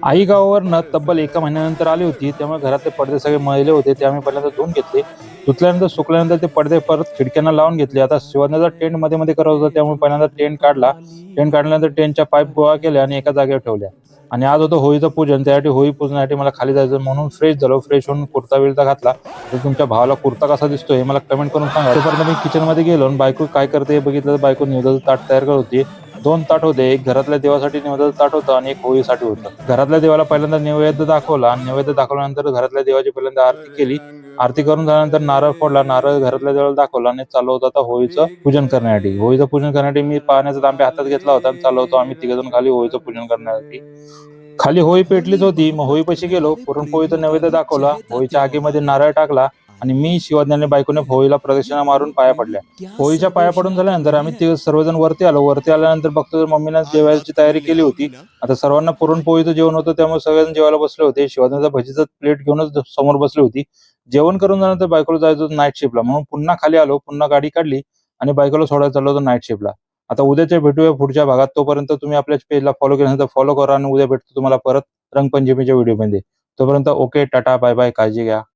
आई गावावरनं तब्बल एका महिन्यानंतर आली होती. त्यामुळे घरातले पडदे सगळे मळले होते. ते आम्ही पहिल्यांदा धुवून घेतले. धुतल्यानंतर सुकल्यानंतर ते पडदे परत खिडक्यांना लावून घेतले. आता शिवण्याचा टेंट मध्ये करत होता, त्यामुळे पहिल्यांदा टेंट काढला. टेंट काढल्यानंतर टेंटच्या पाईप गोळा केल्या आणि एका जागेवर ठेवल्या. आणि आज होतं होळीचं पूजन. त्यासाठी होळी पूजनासाठी मला खाली जायचं म्हणून फ्रेश झालो. फ्रेश होऊन कुर्ता बिर्ता घातला. तर तुमच्या भावाला कुर्ता कसा दिसतोय हे मला कमेंट करून सांगा. तोपर्यंत मी किचनमध्ये गेलो आणि बायको काय करते हे बघितलं. तर बायको निवदाचं ताट तयार करत होती. दोन ताट होते. एक घरातल्या देवासाठी निवेद्याचं ताट होतं आणि एक होळीसाठी होतं. घरातल्या देवाला पहिल्यांदा नैवेद्य दाखवला आणि नैवेद्य दाखवल्यानंतर घरातल्या देवाची पहिल्यांदा आरती केली. आरती करून झाल्यानंतर नारळ फोडला. नारळ घरातल्या देवाला दाखवला आणि चालू होता आता होळीचं पूजन करण्यासाठी. होळीचं पूजन करण्यासाठी मी पाण्याचा तांब्या हातात घेतला होता आणि चाललो होतो आम्ही तिघजण खाली होळीचं पूजन करण्यासाठी. खाली होळी पेटलीच होती. मग होळीपाशी गेलो. पुरणपोळीचा नैवेद्य दाखवला. होळीच्या आगीमध्ये नारळ टाकला आणि मी शिवज्ञाने बायकोने होळीला प्रदक्षिणा मारून पाया पडल्या. होळीच्या पाया पडून झाल्यानंतर आम्ही ते सर्वजण वरती आलो. वरती आल्यानंतर बघतो तर मम्मीने जेवायची तयारी केली होती. आता सर्वांना पुरणपोळीचं जेवण होतं, त्यामुळे सगळेजण जेवायला बसले होते. शिवज्ञाचा भजीचं प्लेट घेऊनच समोर बसली होती. जेवण करून झाल्यानंतर बायकोला जायचं होतं नाईट शिफ्टला, म्हणून पुन्हा खाली आलो. पुन्हा गाडी काढली आणि बायकोला सोडायला चाललो होतो नाईट शिफ्टला. आता उद्याच्या भेटूया पुढच्या भागात. तोपर्यंत तुम्ही आपल्या पेजला फॉलो केलं नसेल तर फॉलो करा आणि उद्या भेटतो तुम्हाला परत रंगपंचमीच्या व्हिडिओमध्ये. तोपर्यंत ओके, टाटा, बाय बाय, काळजी घ्या.